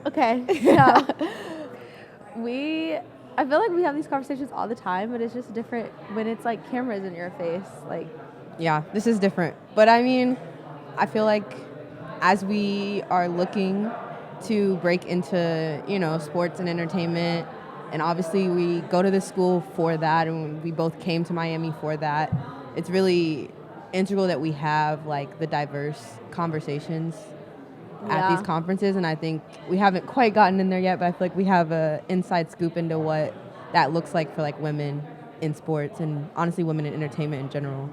Okay, so I feel like we have these conversations all the time, but it's just different when it's like cameras in your face. Like, Yeah, this is different. But I mean, I feel like as we are looking to break into, sports and entertainment, and obviously we go to the school for that, and we both came to Miami for that, it's really integral that we have like the diverse conversations at these yeah, conferences, and I think we haven't quite gotten in there yet, but I feel like we have a inside scoop into what that looks like for like women in sports and honestly women in entertainment in general.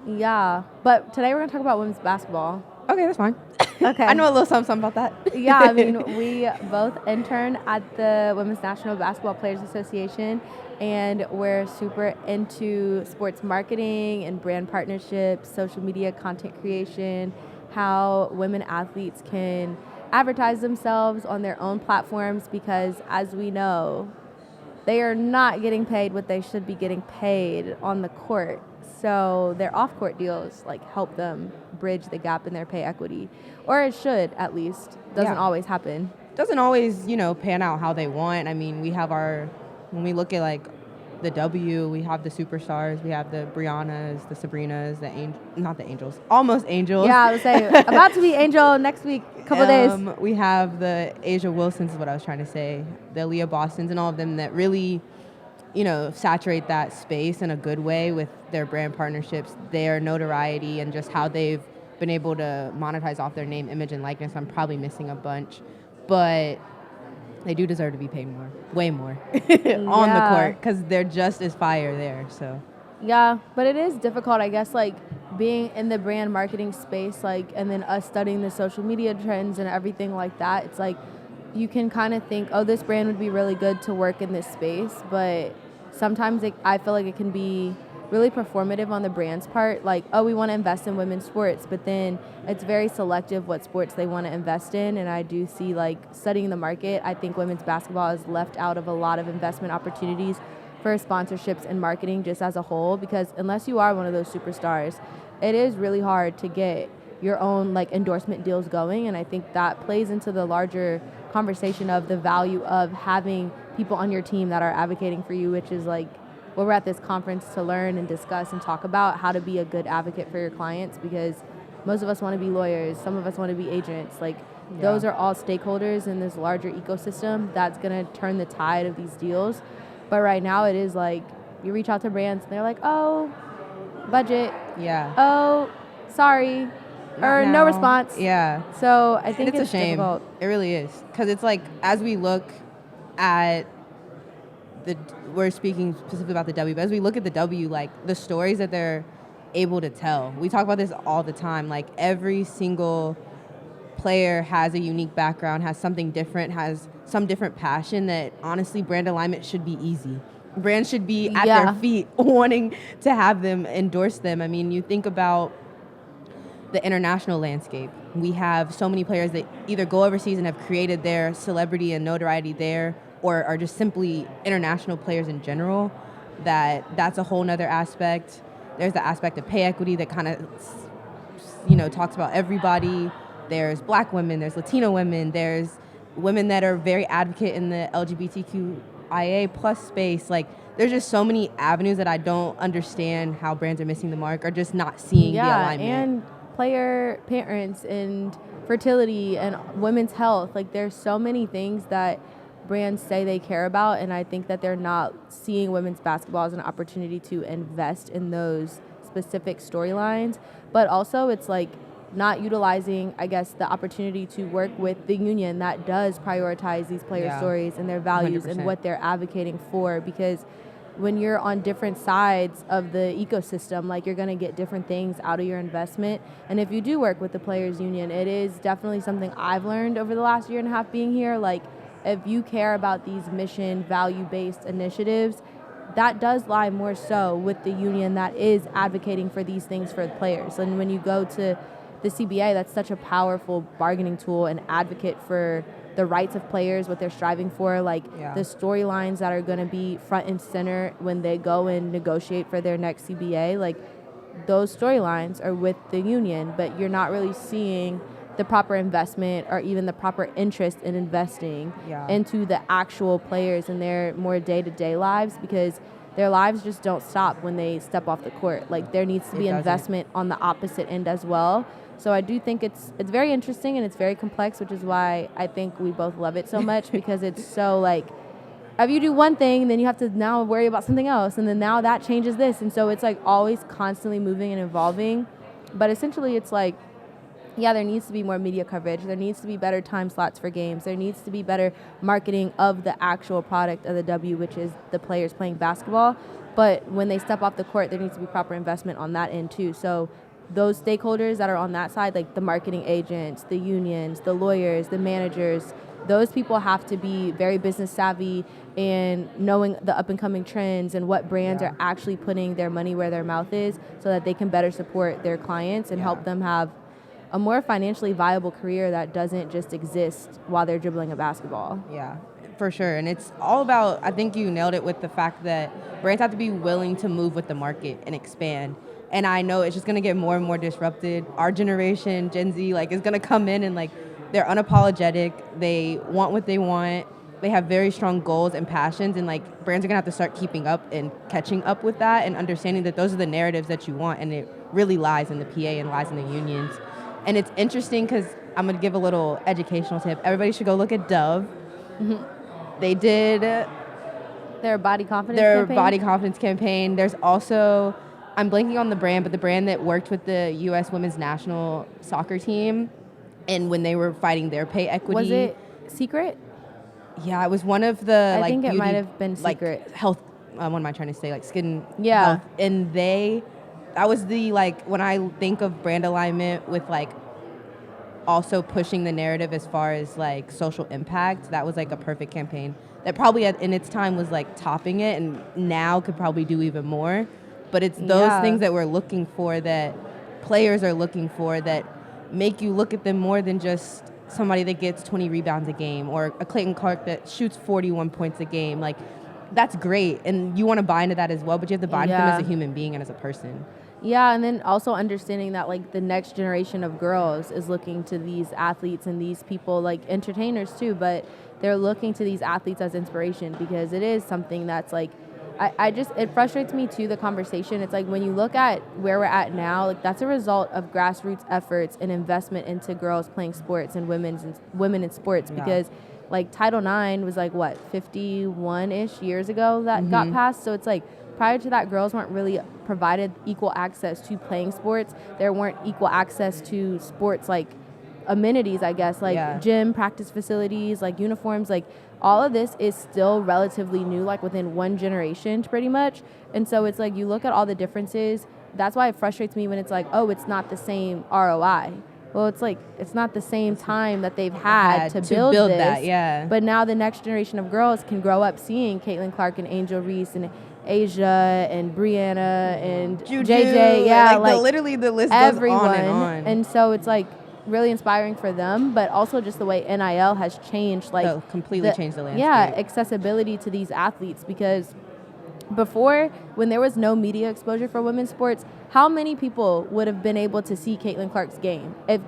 yeah. But today we're gonna talk about women's basketball. Okay, that's fine. I Okay. know a little something about that. Yeah, I mean, we both intern at the Women's National Basketball Players Association, and we're super into sports marketing and brand partnerships, social media content creation, how women athletes can advertise themselves on their own platforms because, as we know, they are not getting paid what they should be getting paid on the court. So their off-court deals like help them bridge the gap in their pay equity, or it should at least. Doesn't Yeah. always happen. Doesn't always, pan out how they want. I mean, we have when we look at like the W, we have the superstars, we have the Briannas, the Sabrinas, not the Angels, almost Angels. Yeah, I was saying about to be Angel next week, couple days. We have the Asia Wilsons is what I was trying to say, the Leah Bostons and all of them that really, saturate that space in a good way with their brand partnerships, their notoriety, and just how they've been able to monetize off their name, image, and likeness. I'm probably missing a bunch, but they do deserve to be paid more, way more, on the court because they're just as fire there. So yeah, but it is difficult, I guess, like being in the brand marketing space, like, and then us studying the social media trends and everything like that. It's like you can kind of think, oh, this brand would be really good to work in this space, but sometimes I feel like it can be really performative on the brand's part. Like, oh, we want to invest in women's sports, but then it's very selective what sports they want to invest in. And I do see, like, studying the market, I think women's basketball is left out of a lot of investment opportunities for sponsorships and marketing just as a whole, because unless you are one of those superstars, it is really hard to get your own like endorsement deals going. And I think that plays into the larger conversation of the value of having people on your team that are advocating for you, which is like what we're at this conference to learn and discuss and talk about how to be a good advocate for your clients, because most of us want to be lawyers, some of us want to be agents. Like, those are all stakeholders in this larger ecosystem that's going to turn the tide of these deals. But right now it is like you reach out to brands and they're like, oh, budget. yeah. Oh, sorry. Or no response. Yeah. So I think it's a shame. difficult. It really is. Because it's like, as we look at we're speaking specifically about the W, but as we look at the W, like the stories that they're able to tell, we talk about this all the time. Like every single player has a unique background, has something different, has some different passion that honestly brand alignment should be easy. Brands should be at their feet wanting to have them endorse them. I mean, you think about the international landscape. We have so many players that either go overseas and have created their celebrity and notoriety there, or are just simply international players in general. That's a whole nother aspect. There's the aspect of pay equity that kind of, talks about everybody. There's Black women, there's Latino women, there's women that are very advocate in the LGBTQIA plus space. Like, there's just so many avenues that I don't understand how brands are missing the mark or just not seeing the alignment. And player parents and fertility and women's health. Like, there's so many things that brands say they care about, and I think that they're not seeing women's basketball as an opportunity to invest in those specific storylines. But also it's like not utilizing, I guess, the opportunity to work with the union that does prioritize these player stories and their values 100%. and what they're advocating for, because when you're on different sides of the ecosystem, like, you're going to get different things out of your investment. And if you do work with the players union, it is definitely something I've learned over the last year and a half being here. Like, if you care about these mission value-based initiatives, that does lie more so with the union that is advocating for these things for the players. And when you go to the CBA, that's such a powerful bargaining tool and advocate for the rights of players, what they're striving for, like the storylines that are going to be front and center when they go and negotiate for their next CBA. Like, those storylines are with the union, but you're not really seeing the proper investment or even the proper interest in investing Yeah. into the actual players and their more day-to-day lives, because their lives just don't stop when they step off the court. Like, there needs to be investment on the opposite end as well. So I do think it's very interesting and it's very complex, which is why I think we both love it so much because it's so like, if you do one thing, then you have to now worry about something else, and then now that changes this, and so it's like always constantly moving and evolving. But essentially, it's like, yeah, there needs to be more media coverage. There needs to be better time slots for games. There needs to be better marketing of the actual product of the W, which is the players playing basketball. But when they step off the court, there needs to be proper investment on that end too. So those stakeholders that are on that side, like the marketing agents, the unions, the lawyers, the managers, those people have to be very business savvy and knowing the up and coming trends and what brands are actually putting their money where their mouth is so that they can better support their clients and help them have a more financially viable career that doesn't just exist while they're dribbling a basketball. Yeah, for sure. And it's all about, I think you nailed it with the fact that brands have to be willing to move with the market and expand. And I know it's just going to get more and more disrupted. Our generation, Gen Z, like, is going to come in and, like, they're unapologetic. They want what they want. They have very strong goals and passions. And, like, brands are going to have to start keeping up and catching up with that and understanding that those are the narratives that you want. And it really lies in the PA and lies in the unions. And it's interesting because I'm going to give a little educational tip. Everybody should go look at Dove. Mm-hmm. They did their body confidence campaign. There's also, I'm blanking on the brand, but the brand that worked with the U.S. women's national soccer team, and when they were fighting their pay equity. Was it Secret? Yeah, it was one of the, I think it beauty, might have been Secret. Like, health, what am I trying to say? Like, skin health. And that was the, like, when I think of brand alignment with, like, also pushing the narrative as far as, like, social impact, that was, like, a perfect campaign that probably in its time was, like, topping it and now could probably do even more. But it's those things that we're looking for, that players are looking for, that make you look at them more than just somebody that gets 20 rebounds a game or a Clayton Clark that shoots 41 points a game. Like, that's great, and you want to buy into that as well, but you have to buy into them as a human being and as a person. Yeah, and then also understanding that, like, the next generation of girls is looking to these athletes and these people, like entertainers too, but they're looking to these athletes as inspiration because it is something that's, like, it frustrates me too, the conversation. It's like when you look at where we're at now, like, that's a result of grassroots efforts and investment into girls playing sports and women in sports because, like, Title IX was, like, what, 51-ish years ago that got passed? So it's like, prior to that, girls weren't really provided equal access to playing sports. There weren't equal access to sports, like, amenities, I guess, like gym, practice facilities, like uniforms, like, all of this is still relatively new, like, within one generation pretty much. And so it's like, you look at all the differences. That's why it frustrates me when it's like, oh, it's not the same ROI. Well, it's like, it's not the same time that they've had to build this. That, But now the next generation of girls can grow up seeing Caitlin Clark and Angel Reese and Asia and Brianna and Juju, JJ. Literally the list everyone. Goes on and on. And so it's, like, really inspiring for them, but also just the way NIL has changed, like, so completely changed the landscape. Yeah, accessibility to these athletes, because before, when there was no media exposure for women's sports, how many people would have been able to see Caitlin Clark's game if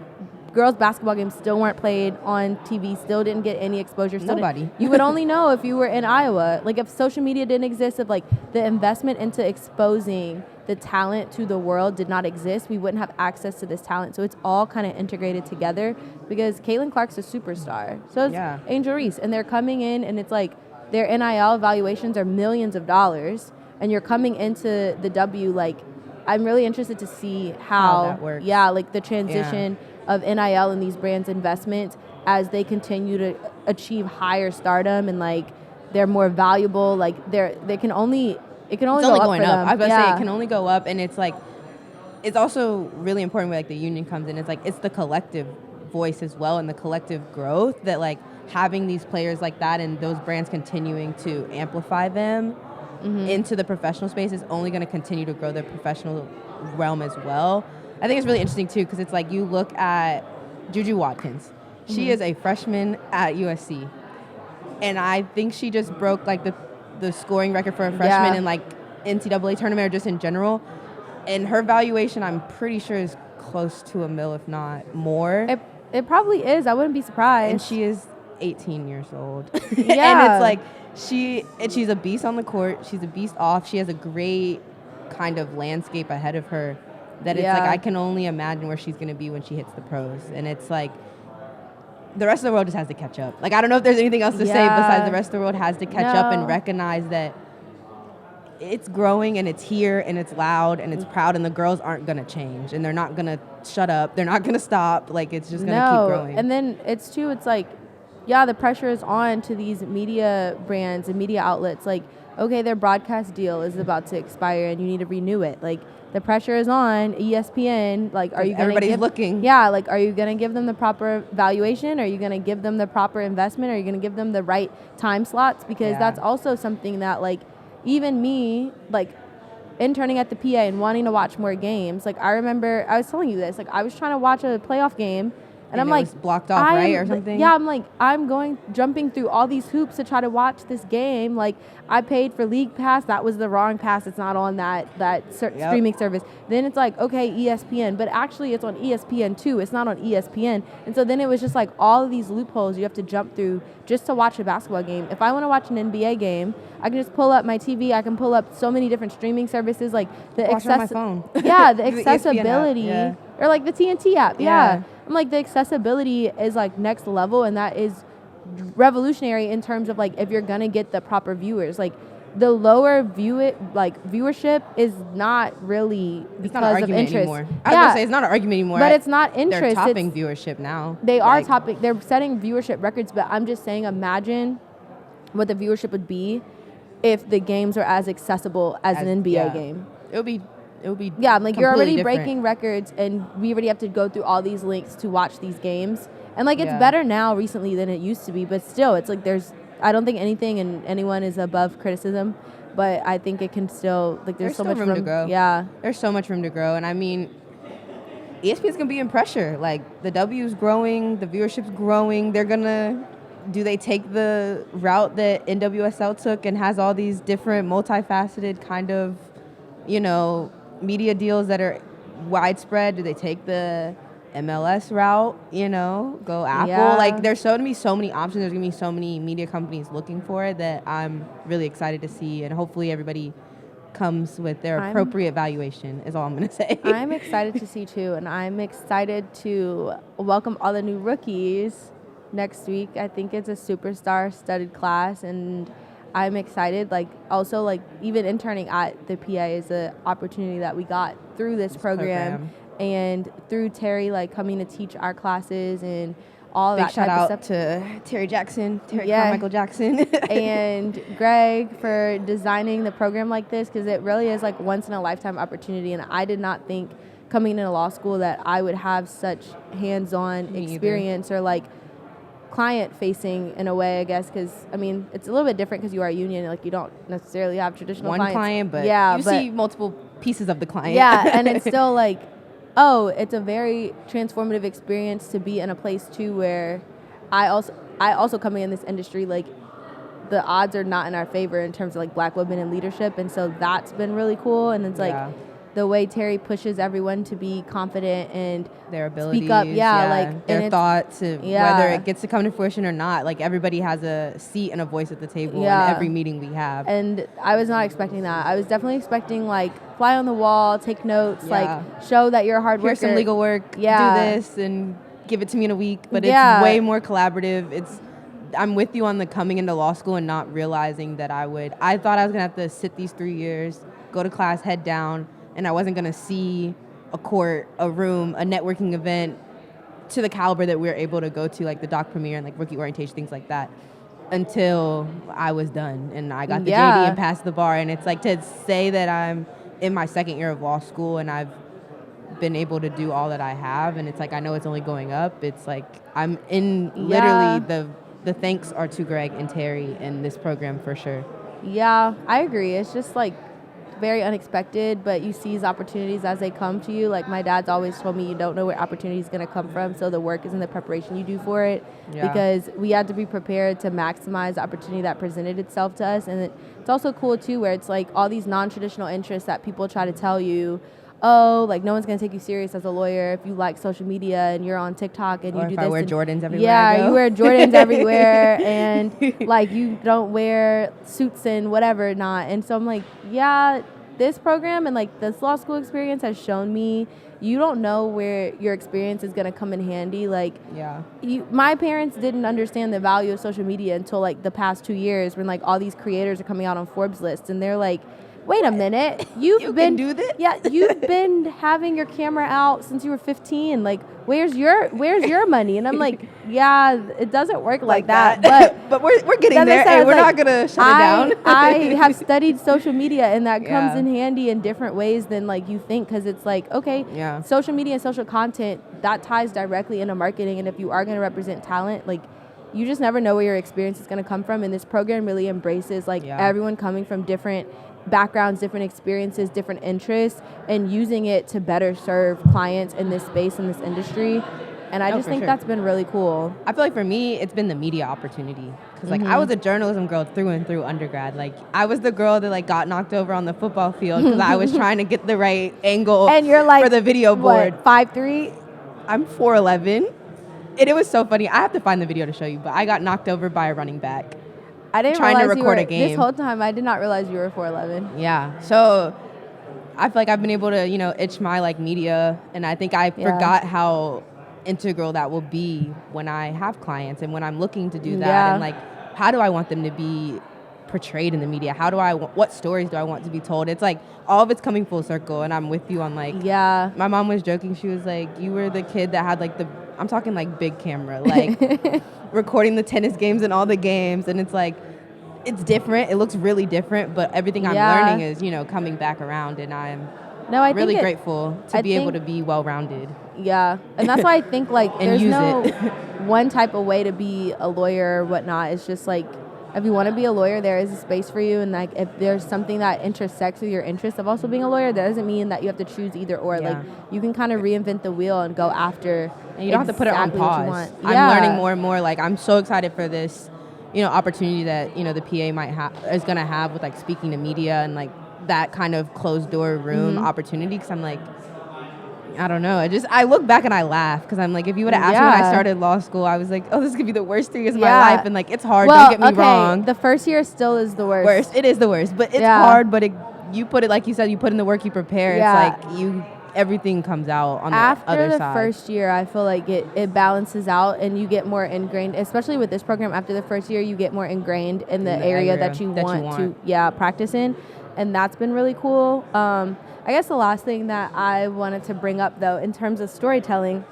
girls basketball games still weren't played on TV, still didn't get any exposure? Nobody. You would only know if you were in Iowa. Like, if social media didn't exist, if, like, the investment into exposing the talent to the world did not exist, we wouldn't have access to this talent. So it's all kind of integrated together because Caitlin Clark's a superstar. So it's Angel Reese, and they're coming in, and it's like their NIL evaluations are millions of dollars, and you're coming into the W. Like, I'm really interested to see how that works. Yeah, like the transition of NIL and these brands' investments as they continue to achieve higher stardom and, like, they're more valuable. Like, it can only it's go only up going for up. them. I was about to say it can only go up, and it's like, it's also really important where, like, the union comes in. It's like, it's the collective voice as well and the collective growth that, like, having these players like that and those brands continuing to amplify them into the professional space is only going to continue to grow the professional realm as well. I think it's really interesting too because it's like, you look at Juju Watkins. She is a freshman at USC, and I think she just broke, like, the scoring record for a freshman in, like, NCAA tournament or just in general. And her valuation, I'm pretty sure, is close to $1 million, if not more. It probably is. I wouldn't be surprised. And she is 18 years old. Yeah. And it's like she's a beast on the court. She's a beast off. She has a great kind of landscape ahead of her that it's like I can only imagine where she's going to be when she hits the pros. And it's like the rest of the world just has to catch up. Like, I don't know if there's anything else to say besides the rest of the world has to catch up and recognize that it's growing and it's here and it's loud and it's proud, and the girls aren't going to change and they're not going to shut up. They're not going to stop. Like, it's just going to keep growing. And then it's like, the pressure is on to these media brands and media outlets. Like, okay, their broadcast deal is about to expire and you need to renew it. Like, the pressure is on ESPN. Like, are you going to everybody's looking? Yeah, like, are you going to give them the proper valuation? Are you going to give them the proper investment? Are you going to give them the right time slots? Because that's also something that, like, even me, like, interning at the PA and wanting to watch more games. Like, I remember, I was telling you this, like, I was trying to watch a playoff game, and I'm like, was blocked off, right, or something? Yeah, I'm like, jumping through all these hoops to try to watch this game. Like, I paid for League Pass. That was the wrong pass. It's not on that streaming service. Then it's like, okay, ESPN, but actually it's on ESPN too. It's not on ESPN. And so then it was just like all of these loopholes you have to jump through just to watch a basketball game. If I want to watch an NBA game, I can just pull up my TV. I can pull up so many different streaming services, like the watch on my phone. Yeah, the accessibility, app, or like the TNT app. Yeah. I'm like, the accessibility is like next level, and that is revolutionary in terms of like if you're gonna get the proper viewers. Like, the lower viewership is not really because of interest. Anymore. I was gonna say it's not an argument anymore. But it's not interest. They're topping viewership now. They are topping. They're setting viewership records. But I'm just saying, imagine what the viewership would be if the games are as accessible as an NBA game. It would be. Yeah, I'm like, you're already different. breaking records, and we already have to go through all these links to watch these games. And like, it's better now recently than it used to be, but still, it's like I don't think anything and anyone is above criticism, but I think it can still, like, there's so much room to grow. Yeah. There's so much room to grow. And I mean, ESPN's going to be in pressure. Like, the W's growing, the viewership's growing. Do they take the route that NWSL took and has all these different multifaceted kind of, media deals that are widespread? Do they take the MLS route, go Apple? Yeah. Like, there's going to be so many options. There's going to be so many media companies looking for it that I'm really excited to see. And hopefully everybody comes with their appropriate valuation is all I'm going to say. I'm excited to see too. And I'm excited to welcome all the new rookies next week. I think it's a superstar studded class, and I'm excited. Like, also, like, even interning at the PA is an opportunity that we got through this program. And through Terry, like, coming to teach our classes and all Big that shout type out of stuff. to Terry Carmichael Jackson. And Greg for designing the program like this, because it really is like once in a lifetime opportunity. And I did not think coming into law school that I would have such hands-on experience or like client facing in a way, I guess, because I mean, it's a little bit different because you are a union. Like, you don't necessarily have traditional one clients. client, but you see multiple pieces of the client. Yeah, and it's still like, it's a very transformative experience to be in a place too where I also coming in this industry, like, the odds are not in our favor in terms of like Black women in leadership, and so that's been really cool. And it's like the way Terry pushes everyone to be confident and their abilities, speak up, like their thoughts, whether it gets to come to fruition or not. Like, everybody has a seat and a voice at the table in every meeting we have. And I was not expecting that. I was definitely expecting like fly on the wall, take notes, like show that you're a hard worker. Here's some legal work. Do this and give it to me in a week. But it's way more collaborative. I'm with you on the coming into law school and not realizing that I thought I was gonna have to sit these 3 years, go to class, head down, and I wasn't gonna see a court, a room, a networking event to the caliber that we were able to go to, like the doc premiere and like rookie orientation, things like that, until I was done and I got the JD and passed the bar. And it's like, to say that I'm in my second year of law school and I've been able to do all that I have, and it's like, I know it's only going up. It's like, I'm in literally the thanks are to Greg and Terry and this program for sure. Yeah, I agree. It's just like very unexpected, but you seize opportunities as they come to you. Like, my dad's always told me, you don't know where opportunity is going to come from, so the work is in the preparation you do for it. Because we had to be prepared to maximize the opportunity that presented itself to us. And it's also cool too, where it's like all these non-traditional interests that people try to tell you oh, like no one's gonna take you serious as a lawyer if you like social media and you're on TikTok and or you do if this. I wear Jordans everywhere. Yeah, you wear Jordans everywhere, and like you don't wear suits and whatever not. And so I'm like, yeah, this program and like this law school experience has shown me you don't know where your experience is gonna come in handy. Like, yeah, my parents didn't understand the value of social media until like the past 2 years when like all these creators are coming out on Forbes lists and they're like, wait a minute, you can do this? Yeah, you've been having your camera out since you were 15. Like, where's your money? And I'm like, yeah, it doesn't work like that. But we're getting there, and we're not gonna shut it down. I have studied social media, and that comes in handy in different ways than like you think, because it's like, okay, social media and social content, that ties directly into marketing, and if you are going to represent talent, like, you just never know where your experience is going to come from. And this program really embraces like everyone coming from different backgrounds, different experiences, different interests, and using it to better serve clients in this space, in this industry. And I just think that's been really cool. I feel like for me, it's been the media opportunity. Because like I was a journalism girl through and through undergrad. Like I was the girl that like got knocked over on the football field because I was trying to get the right angle and you're like, for the video board. What, 5'3"? I'm 4'11". And it was so funny. I have to find the video to show you, but I got knocked over by a running back. I didn't trying realize to record you were, a game. This whole time, I did not realize you were 4'11". Yeah. So I feel like I've been able to, itch my like media, and I think I forgot how integral that will be when I have clients and when I'm looking to do that, and like, how do I want them to be portrayed in the media? What stories do I want to be told? It's like all of it's coming full circle, and I'm with you on like, my mom was joking. She was like, you were the kid that had like I'm talking like big camera, like recording the tennis games and all the games. And it's like, it's different. It looks really different, but everything I'm learning is, coming back around, and I'm really grateful to be able to be well-rounded. Yeah. And that's why I think like there's no one type of way to be a lawyer or whatnot. It's just like, if you want to be a lawyer, there is a space for you. And like, if there's something that intersects with your interest of also being a lawyer, that doesn't mean that you have to choose either or. Like, you can kind of reinvent the wheel and go after. And you don't have to put it on pause. I'm learning more and more. Like, I'm so excited for this, opportunity that, the PA is going to have with like speaking to media and like that kind of closed door room opportunity. Because I'm like, I don't know. I look back and I laugh because I'm like, if you would have asked me when I started law school, I was like, oh, this could be the worst 3 years of my life. And like, it's hard. Don't get me wrong. The first year still is the worst. It is the worst, but it's hard. But you put it, like you said, you put in the work, you prepare. It's like everything comes out on the other side. After the first year, I feel like it balances out and you get more ingrained, especially with this program. After the first year, you get more ingrained in the area that you want to practice in. And that's been really cool. I guess the last thing that I wanted to bring up, though, in terms of storytelling,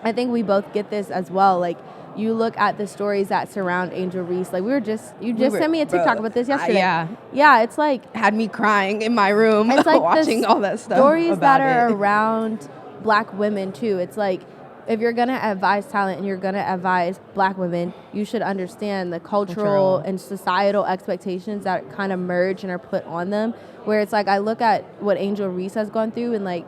I think we both get this as well. Like, you look at the stories that surround Angel Reese. Like, you just sent me a TikTok about this yesterday. Yeah, it's like... Had me crying in my room like watching all that stuff. Stories that are around Black women, too. It's like, if you're going to advise talent and you're going to advise Black women, you should understand the cultural and societal expectations that kind of merge and are put on them. Where it's like, I look at what Angel Reese has gone through and like,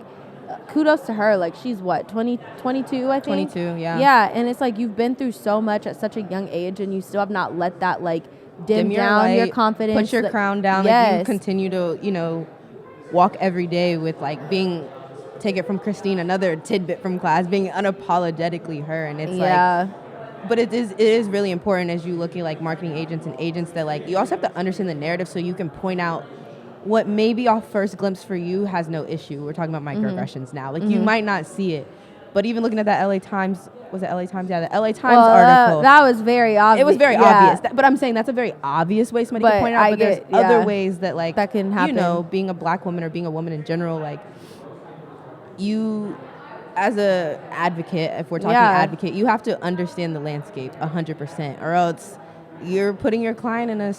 kudos to her. Like, she's what, 22, I think? 22, yeah. Yeah, and it's like, you've been through so much at such a young age and you still have not let that like dim down your confidence. Put your crown down. Like, you continue to, walk every day with like take it from Christine, another tidbit from class, being unapologetically her. And it's like, but it is really important as you look at like marketing agents that like, you also have to understand the narrative so you can point out what maybe off first glimpse for you has no issue. We're talking about microaggressions now. Like, you might not see it, but even looking at that LA Times, was it LA Times? Yeah, the LA Times article. That was very obvious. It was very obvious. But I'm saying that's a very obvious way somebody can point it out. But there's other ways that like, that can happen. Being a Black woman or being a woman in general, like, you, as a advocate, if we're talking advocate, you have to understand the landscape 100%, or else you're putting your client in a